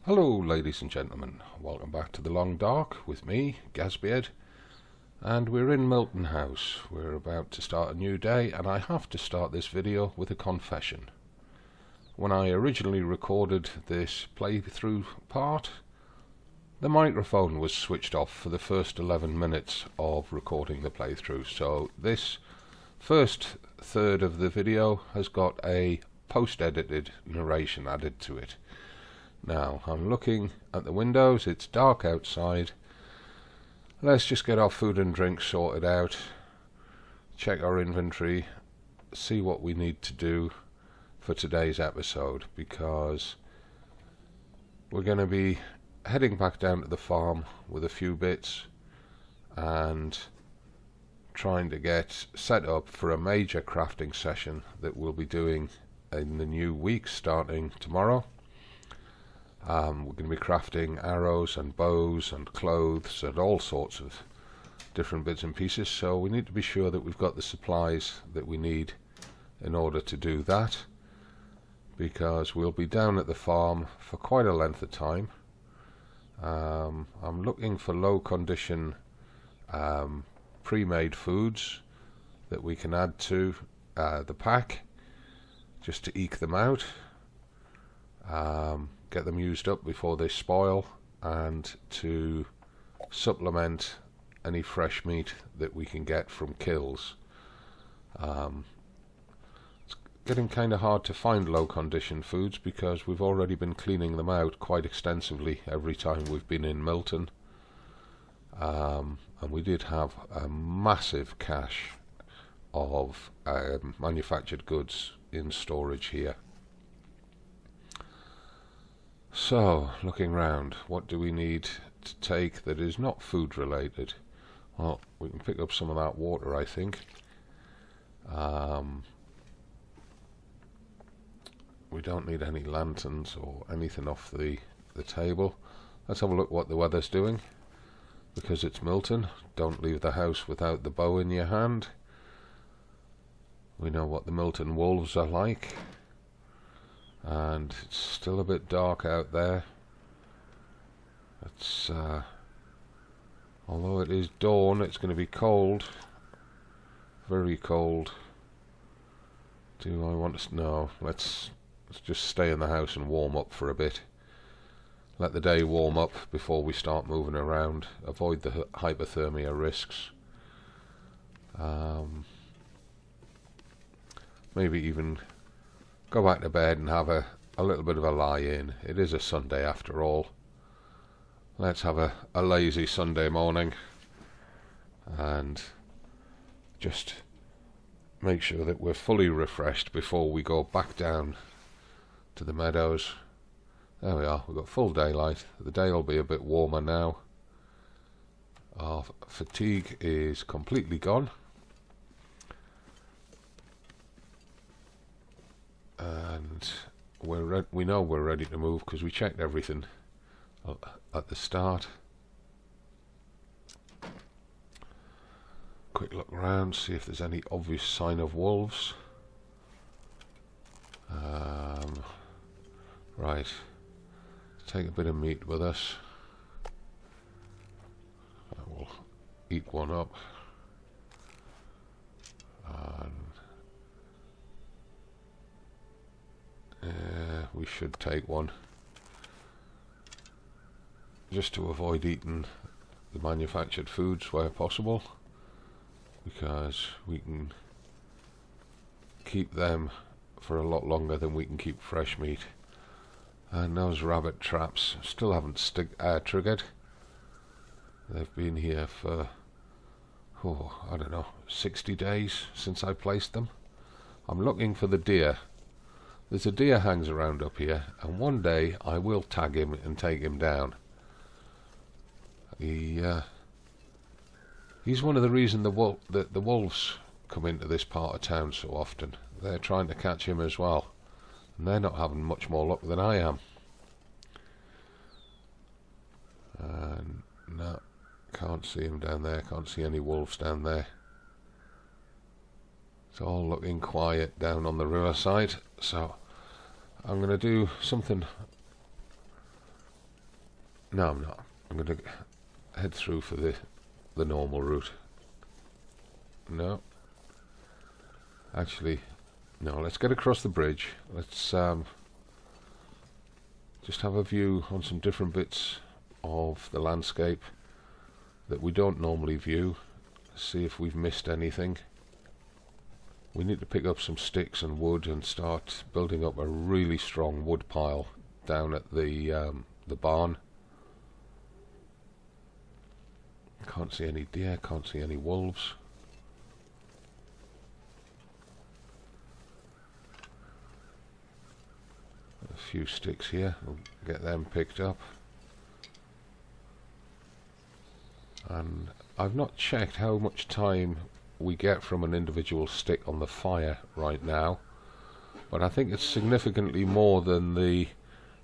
Hello ladies and gentlemen, welcome back to The Long Dark with me, Gazbeard, and we're in Milton House. We're about to start a new day, and I have to start this video with a confession. When I originally recorded this playthrough part, the microphone was switched off for the first 11 minutes of recording the playthrough, so this first third of the video has got a post-edited narration added to it. Now, I'm looking at the windows, it's dark outside. Let's just get our food and drink sorted out, check our inventory, see what we need to do for today's episode, because we're going to be heading back down to the farm with a few bits and trying to get set up for a major crafting session that we'll be doing in the new week starting tomorrow. We're going to be crafting arrows and bows and clothes and all sorts of different bits and pieces, so we need to be sure that we've got the supplies that we need in order to do that, because we'll be down at the farm for quite a length of time. I'm looking for low condition pre-made foods that we can add to the pack just to eke them out. Get them used up before they spoil, and to supplement any fresh meat that we can get from kills. It's getting kind of hard to find low condition foods because we've already been cleaning them out quite extensively every time we've been in Milton, and we did have a massive cache of manufactured goods in storage here. So, looking round, what do we need to take that is not food related? Well, we can pick up some of that water, I think. We don't need any lanterns or anything off the table. Let's have a look what the weather's doing. Because it's Milton, don't leave the house without the bow in your hand. We know what the Milton wolves are like. And it's still a bit dark out there. It's although it is dawn, it's going to be cold, very cold. Do I want to? No. Let's just stay in the house and warm up for a bit. Let the day warm up before we start moving around. Avoid the hypothermia risks. Maybe even go back to bed and have a little bit of a lie-in. It is a Sunday after all. Let's have a lazy Sunday morning and just make sure that we're fully refreshed before we go back down to the meadows. There we are, we've got full daylight. The day will be a bit warmer now. Our fatigue is completely gone. And we know we're ready to move because we checked everything at the start. Quick look around, see if there's any obvious sign of wolves. Right, take a bit of meat with us. We'll eat one up. We should take one just to avoid eating the manufactured foods where possible, because we can keep them for a lot longer than we can keep fresh meat. And those rabbit traps still haven't triggered. They've been here for I don't know, 60 days since I placed them. I'm looking for the deer. There's a deer hangs around up here, and one day I will tag him and take him down. He's one of the reasons the wolves come into this part of town so often. They're trying to catch him as well, and they're not having much more luck than I am. And no, can't see him down there, can't see any wolves down there. It's all looking quiet down on the riverside, so I'm going to do something No, I'm not. I'm going to head through for the normal route. No. Actually, no, let's get across the bridge. Let's just have a view on some different bits of the landscape that we don't normally view. See if we've missed anything. We need to pick up some sticks and wood and start building up a really strong wood pile down at the barn. Can't see any deer, can't see any wolves. A few sticks here, we'll get them picked up. And I've not checked how much time we get from an individual stick on the fire right now, but I think it's significantly more than the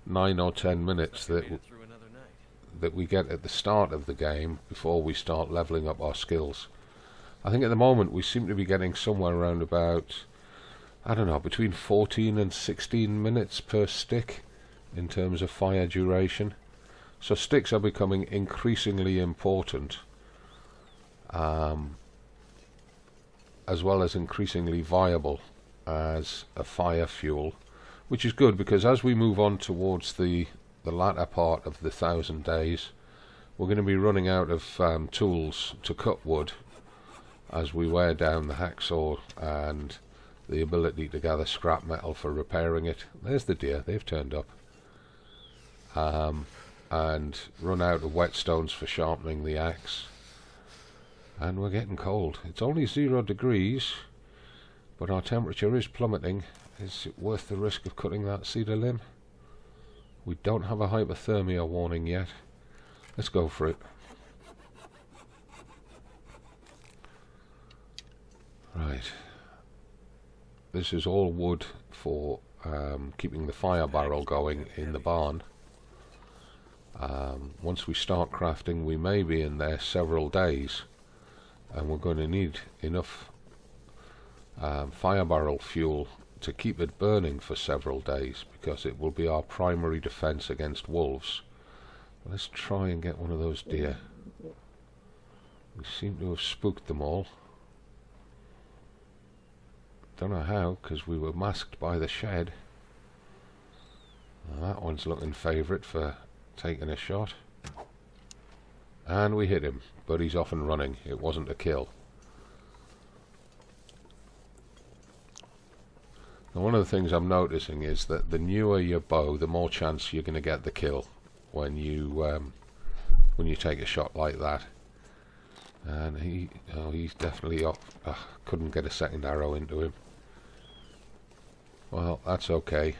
9 or 10 minutes that we get at the start of the game before we start leveling up our skills. I think at the moment we seem to be getting somewhere around about, I don't know, between 14 and 16 minutes per stick in terms of fire duration. So sticks are becoming increasingly important, as well as increasingly viable as a fire fuel, which is good because as we move on towards the latter part of the 1,000 days, we're going to be running out of tools to cut wood as we wear down the hacksaw and the ability to gather scrap metal for repairing it. There's the deer, they've turned up. And run out of whetstones for sharpening the axe. And we're getting cold. It's only 0 degrees, but our temperature is plummeting. Is it worth the risk of cutting that cedar limb? We don't have a hypothermia warning yet. Let's go for it. Right. This is all wood for keeping the fire barrel going in the barn. Once we start crafting, we may be in there several days, and we're going to need enough fire barrel fuel to keep it burning for several days, because it will be our primary defense against wolves. Let's try and get one of those deer. We seem to have spooked them all. Don't know how, because we were masked by the shed. Well, that one's looking favourite for taking a shot. And we hit him, but he's off and running. It wasn't a kill. Now, one of the things I'm noticing is that the newer your bow, the more chance you're going to get the kill when you take a shot like that. And he's definitely up. Couldn't get a second arrow into him. Well, that's okay.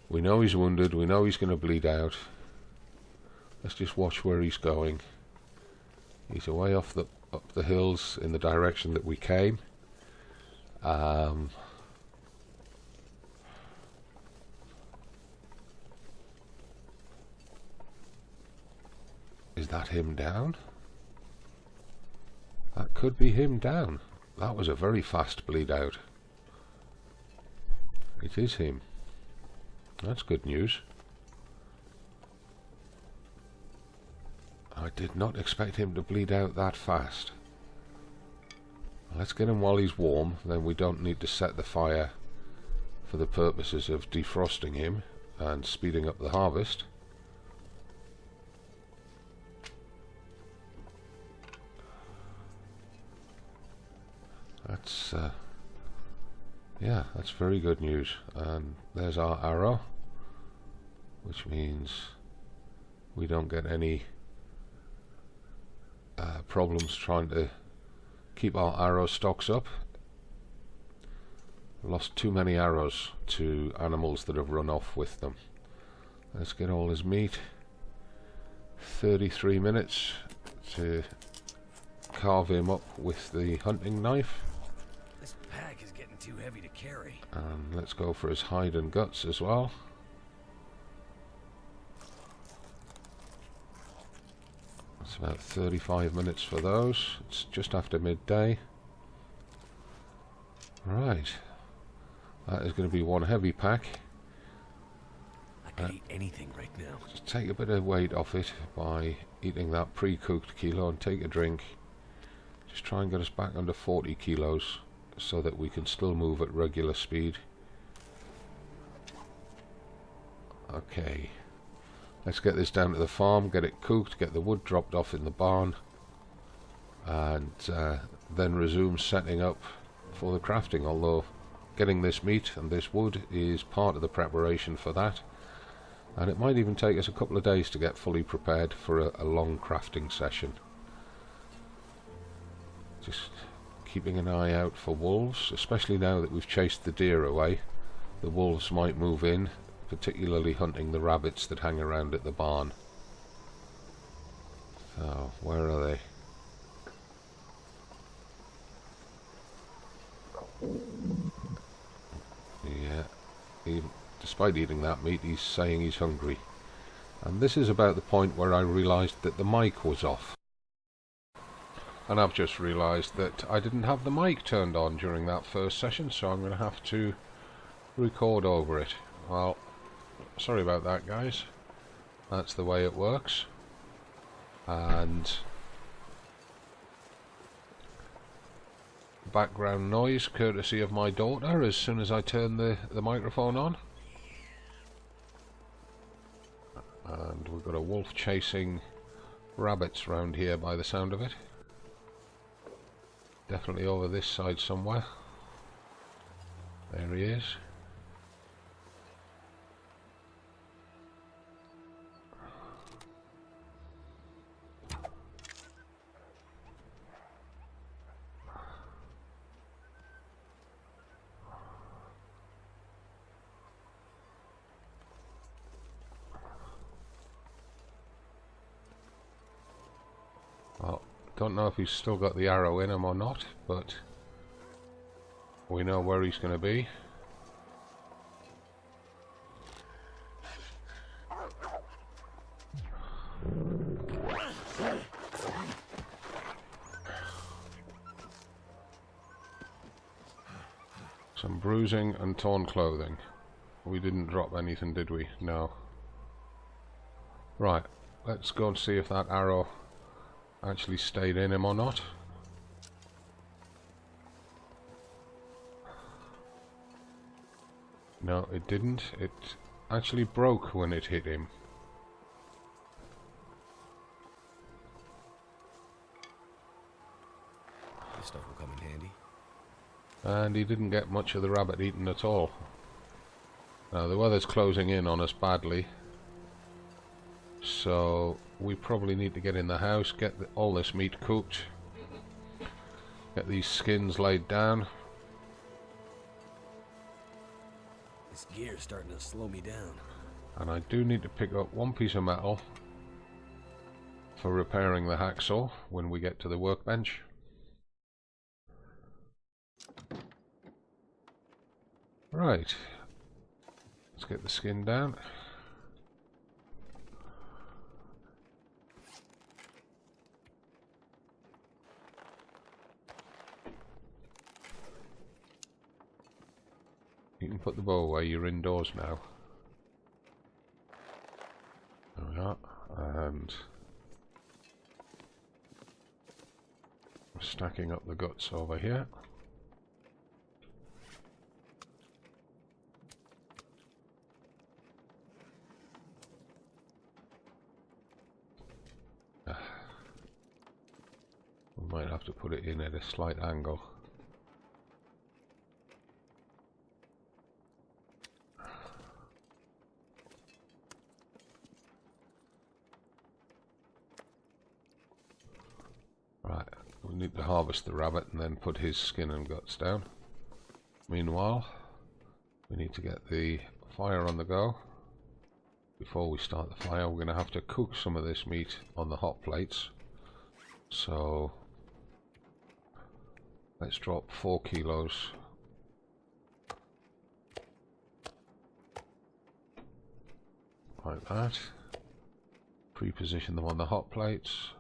We know he's wounded. We know he's going to bleed out. Let's just watch where he's going. He's away up the hills in the direction that we came. Is that him down? That could be him down. That was a very fast bleed out. It is him. That's good news. I did not expect him to bleed out that fast. Let's get him while he's warm, then we don't need to set the fire for the purposes of defrosting him and speeding up the harvest. That's yeah, that's very good news. And there's our arrow, which means we don't get any problems trying to keep our arrow stocks up. Lost too many arrows to animals that have run off with them. Let's get all his meat. 33 minutes to carve him up with the hunting knife. This pack is getting too heavy to carry. And let's go for his hide and guts as well. It's about 35 minutes for those. It's just after midday. Right. That is going to be one heavy pack. could eat anything right now. Just take a bit of weight off it by eating that pre-cooked kilo and take a drink. Just try and get us back under 40 kilos so that we can still move at regular speed. Okay, let's get this down to the farm, get it cooked, get the wood dropped off in the barn, and then resume setting up for the crafting, although getting this meat and this wood is part of the preparation for that, and it might even take us a couple of days to get fully prepared for a long crafting session. Just keeping an eye out for wolves, especially now that we've chased the deer away. The wolves might move in, particularly hunting the rabbits that hang around at the barn. So, where are they? Yeah, despite eating that meat, he's saying he's hungry. And this is about the point where I realised that the mic was off. And I've just realised that I didn't have the mic turned on during that first session, so I'm going to have to record over it. Well, sorry about that, guys. That's the way it works. And background noise courtesy of my daughter as soon as I turn the microphone on. And we've got a wolf chasing rabbits round here by the sound of it. Definitely over this side somewhere. There he is. Well, don't know if he's still got the arrow in him or not, but we know where he's going to be. Some bruising and torn clothing. We didn't drop anything, did we? No. Right, let's go and see if that arrow actually stayed in him or not. No, it didn't. It actually broke when it hit him. This stuff will come in handy. And he didn't get much of the rabbit eaten at all. Now the weather's closing in on us badly, so we probably need to get in the house, get all this meat cooked, get these skins laid down. This gear's starting to slow me down. And I do need to pick up one piece of metal for repairing the hacksaw when we get to the workbench. Right, let's get the skin down. You can put the bow away, you're indoors now. There we are, and we're stacking up the guts over here. We might have to put it in at a slight angle. Right, we need to harvest the rabbit and then put his skin and guts down. Meanwhile, we need to get the fire on the go. Before we start the fire, we're going to have to cook some of this meat on the hot plates. So let's drop 4 kilos. Like that. Pre-position them on the hot plates.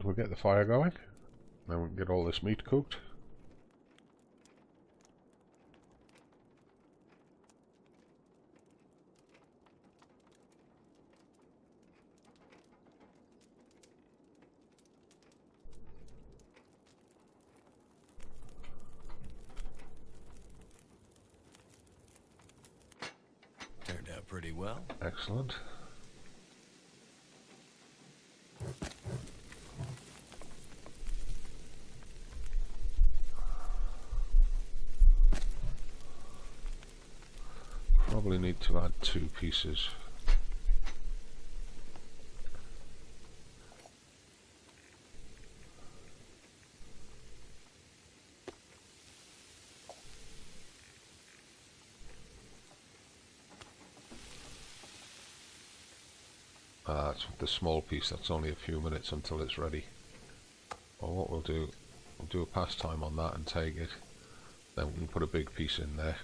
we'll get the fire going. Then we can get all this meat cooked. Turned out pretty well. Excellent. Probably need to add 2 pieces. That's the small piece, that's only a few minutes until it's ready. Well, what we'll do a pastime on that and take it. Then we can put a big piece in there.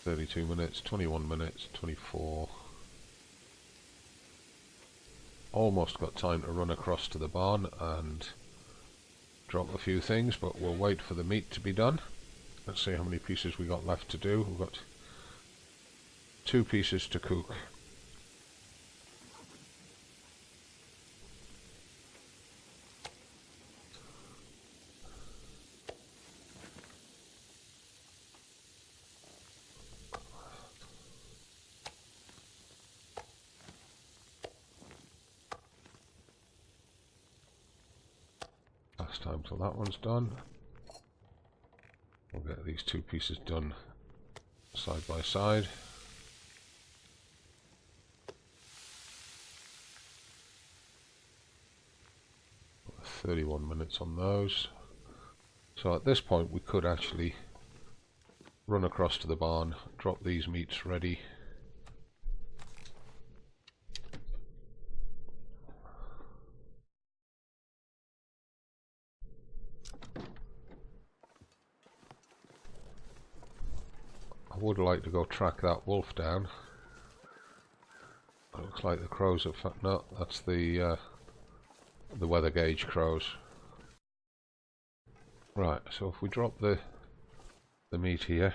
32 minutes, 21 minutes, 24. Almost got time to run across to the barn and drop a few things, but we'll wait for the meat to be done. Let's see how many pieces we got left to do. We've got 2 pieces to cook. Last time till that one's done. We'll get these 2 pieces done side by side. 31 minutes on those. So at this point we could actually run across to the barn, drop these meats ready. I would like to go track that wolf down. It looks like the crows have... no, that's the weather gauge crows. Right, so if we drop the meat here,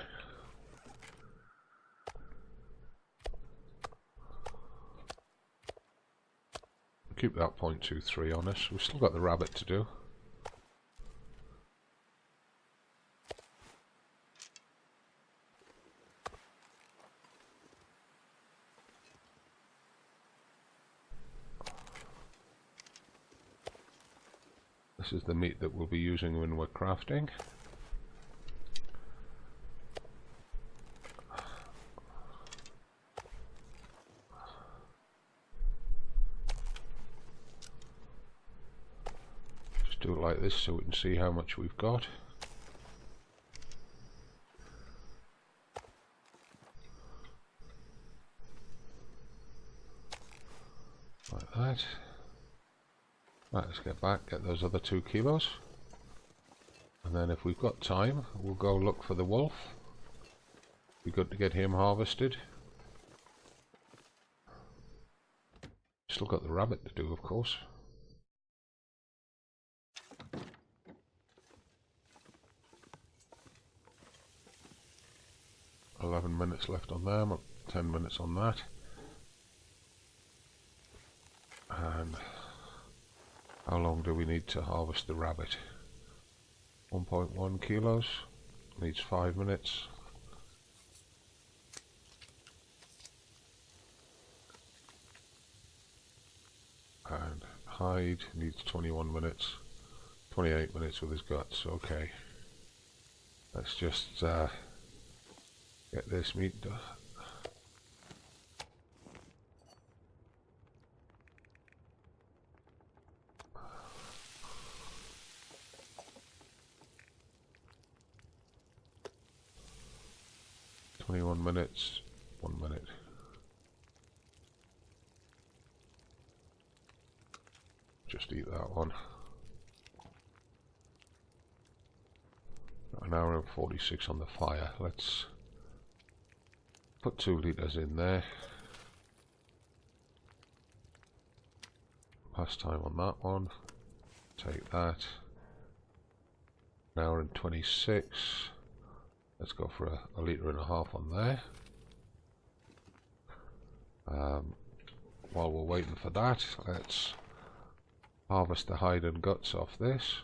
keep that 0.23 on us. We've still got the rabbit to do. This is the meat that we'll be using when we're crafting. Just do it like this so we can see how much we've got. Like that. Right, let's get back, get those other 2 kilos. And then if we've got time, we'll go look for the wolf. Be good to get him harvested. Still got the rabbit to do, of course. $11 minutes left on them, 10 minutes on that. And how long do we need to harvest the rabbit? 1.1 kilos. Needs 5 minutes. And hide needs 21 minutes. 28 minutes with his guts. Okay. Let's just get this meat done. .21 minutes, 1 minute. Just eat that one. An hour and 46 on the fire. Let's put 2 litres in there. Pastime on that one. Take that. An hour and 26. Let's go for a litre and a half on there. While we're waiting for that, let's harvest the hide and guts off this.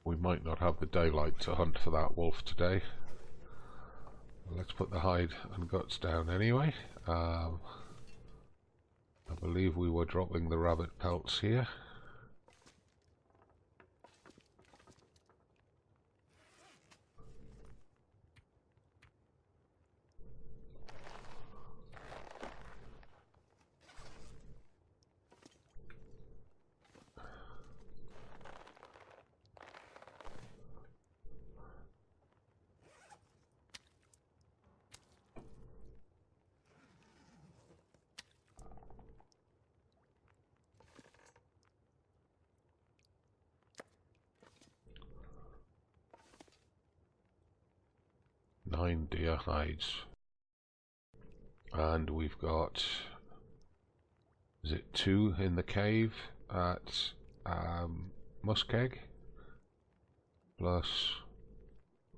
We might not have the daylight to hunt for that wolf today. Let's put the hide and guts down anyway. I believe we were dropping the rabbit pelts here. Nine deer hides, and we've got, is it 2 in the cave at Muskeg, plus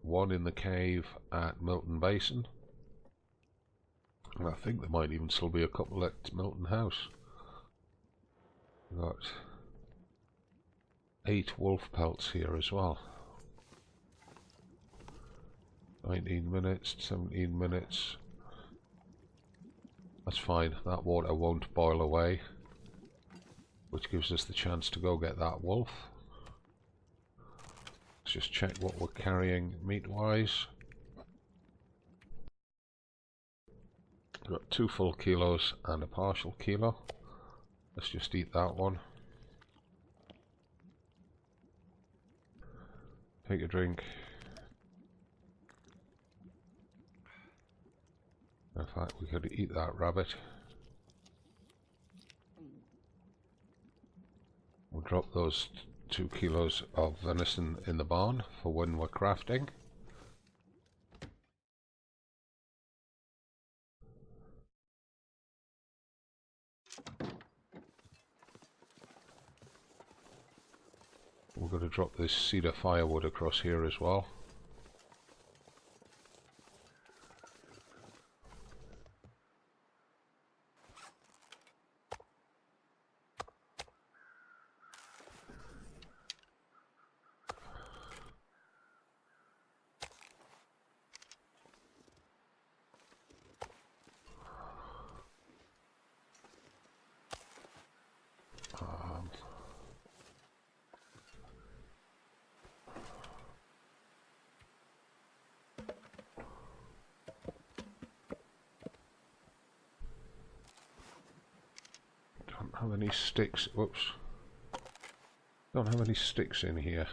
1 in the cave at Milton Basin, and I think there might even still be a couple at Milton House. We've got 8 wolf pelts here as well. 19 minutes, 17 minutes. That's fine, that water won't boil away, which gives us the chance to go get that wolf. Let's just check what we're carrying meat-wise. We've got 2 full kilos and a partial kilo. Let's just eat that one. Take a drink. In fact, we could eat that rabbit. We'll drop those 2 kilos of venison in the barn for when we're crafting. We're going to drop this cedar firewood across here as well. Don't have any sticks. Whoops. Don't have any sticks in here.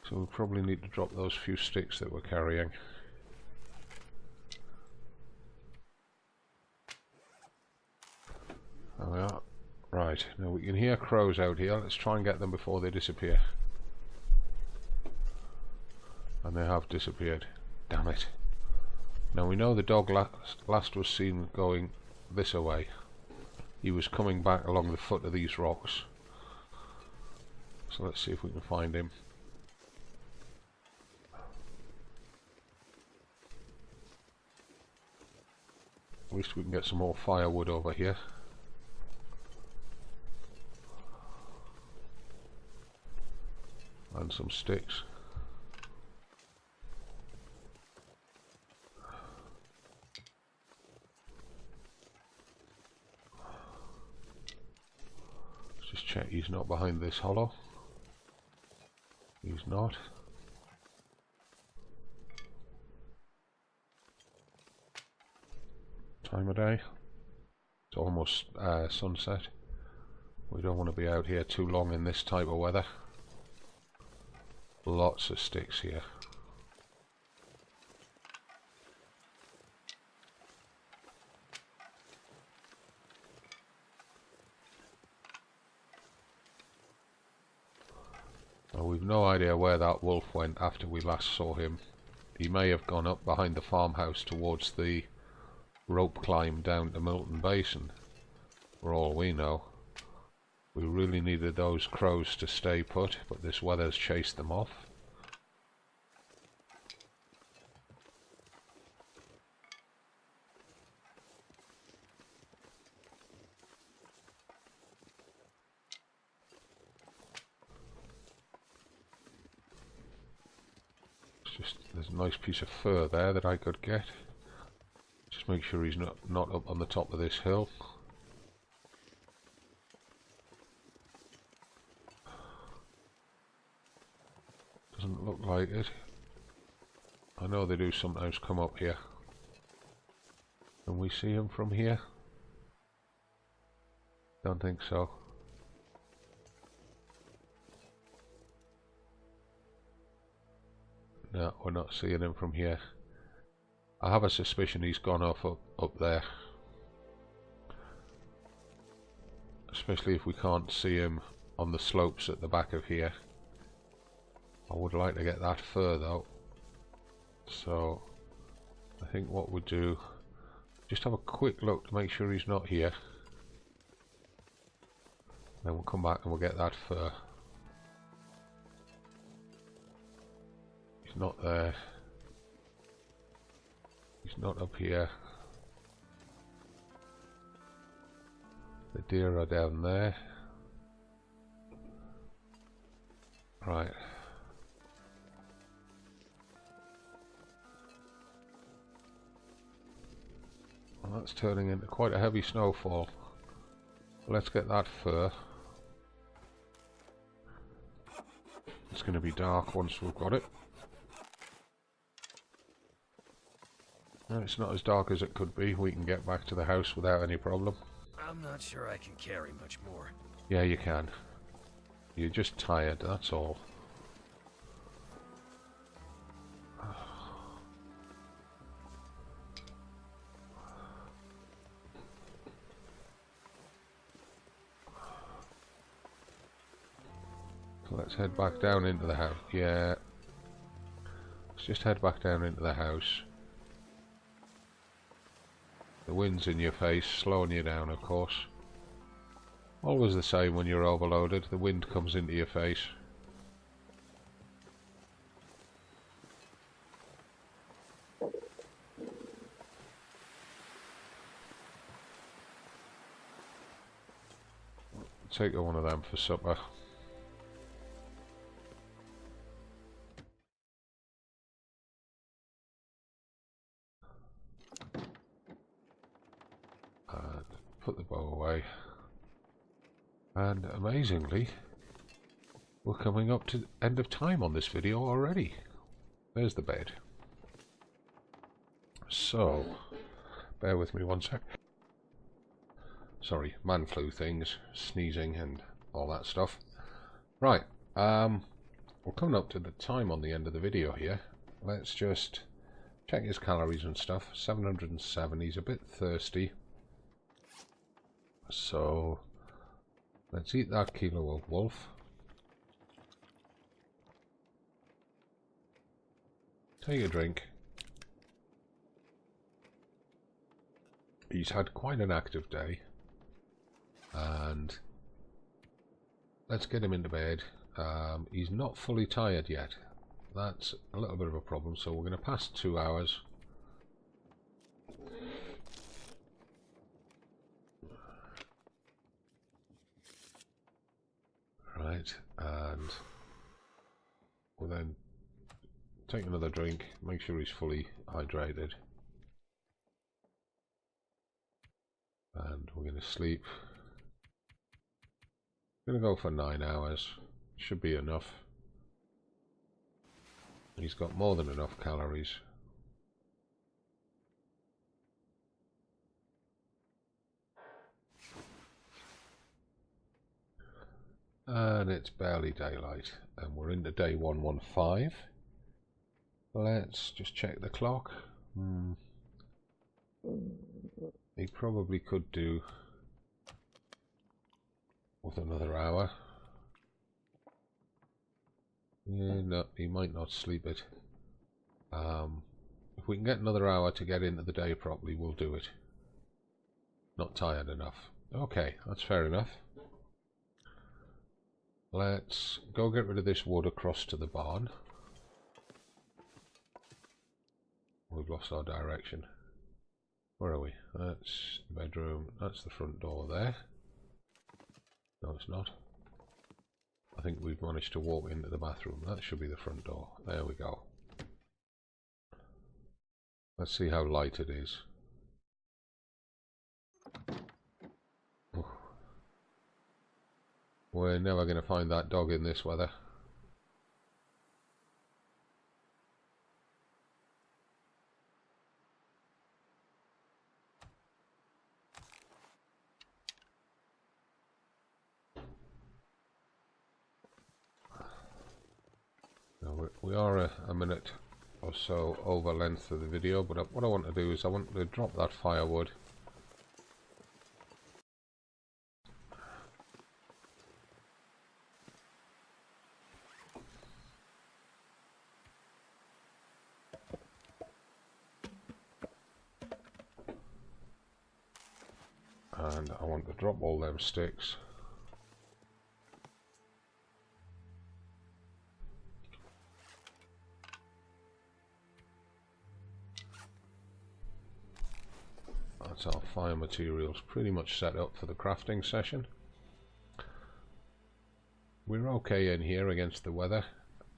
So we'll probably need to drop those few sticks that we're carrying. There we are. Right, now we can hear crows out here. Let's try and get them before they disappear. And they have disappeared. Damn it. Now we know the dog last was seen going this way. He was coming back along the foot of these rocks. So let's see if we can find him. At least we can get some more firewood over here. And some sticks. Let's just check he's not behind this hollow. He's not. Time of day. It's almost sunset. We don't want to be out here too long in this type of weather. Lots of sticks here. Now we've no idea where that wolf went after we last saw him he may have gone up behind the farmhouse towards the rope climb down to Milton Basin, for all we know. We really needed those crows to stay put, but this weather's chased them off. There's a nice piece of fur there that I could get. Just make sure he's not up on the top of this hill. Doesn't look like it. I know they do sometimes come up here. Can we see him from here? Don't think so. No, we're not seeing him from here. I have a suspicion he's gone off up there. Especially if we can't see him on the slopes at the back of here. I would like to get that fur though. So I think what we'll do, just have a quick look to make sure he's not here. Then we'll come back and we'll get that fur. He's not there. He's not up here. The deer are down there. Right. Well, that's turning into quite a heavy snowfall. Let's get that fur. It's going to be dark once we've got it. No, it's not as dark as it could be. We can get back to the house without any problem. I'm not sure I can carry much more. Yeah, you can. You're just tired, that's all. So let's head back down into the house. Yeah. Let's just head back down into the house. The wind's in your face, slowing you down, of course. Always the same when you're overloaded, the wind comes into your face. Take one of them for supper. And put the bow away. And amazingly, we're coming up to the end of time on this video already. There's the bed. So, bear with me one sec. Sorry, man flu things, sneezing and all that stuff. Right, we're coming up to the time on the end of the video here. Let's just check his calories and stuff. 707, he's a bit thirsty. So, let's eat that kilo of wolf. Take a drink. He's had quite an active day. And let's get him into bed. He's not fully tired yet. That's a little bit of a problem, so we're going to pass 2 hours. Right, and we'll then take another drink, make sure he's fully hydrated. And we're going to sleep. Going to go for 9 hours. Should be enough. He's got more than enough calories. And it's barely daylight. And we're into day 115. Let's just check the clock. He probably could do with another hour. Yeah, no, he might not sleep it If we can get another hour to get into the day properly, we'll do it. Not tired enough. Okay, that's fair enough. Let's go get rid of this wood across to the barn. We've lost our direction. Where are we? That's the bedroom. That's the front door there. No, it's not. I think we've managed to walk into the bathroom. That should be the front door. There we go. Let's see how light it is. We're never going to find that dog in this weather. Now we are a minute or so over length of the video, but what I want to do is I want to drop that firewood. And I want to drop all them sticks. That's our fire materials pretty much set up for the crafting session. We're okay in here against the weather.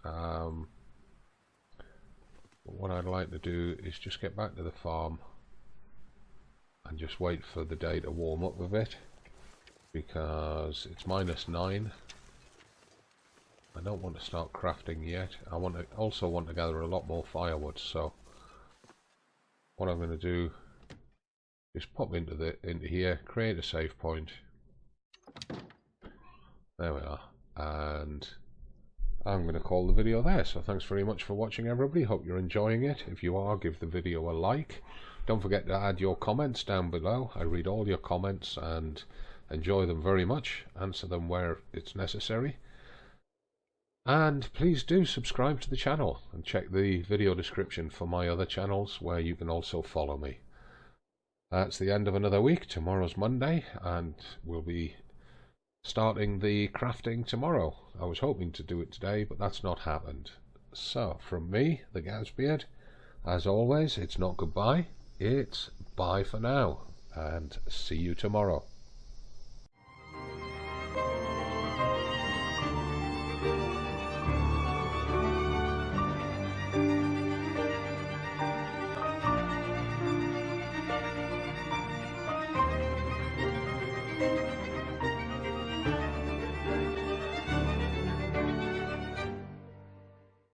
But what I'd like to do is just get back to the farm and just wait for the day to warm up a bit, because it's -9. I don't want to start crafting yet. I also want to gather a lot more firewood, so what I'm going to do is pop into here, create a save point. There we are, and I'm going to call the video there. So thanks very much for watching, everybody. Hope you're enjoying it. If you are, give the video a like. Don't forget to add your comments down below. I read all your comments and enjoy them very much. Answer them where it's necessary. And please do subscribe to the channel and check the video description for my other channels where you can also follow me. That's the end of another week. Tomorrow's Monday and we'll be starting the crafting tomorrow. I was hoping to do it today, but that's not happened. So from me, the Gazbeard, as always, it's not goodbye. It's bye for now, and see you tomorrow.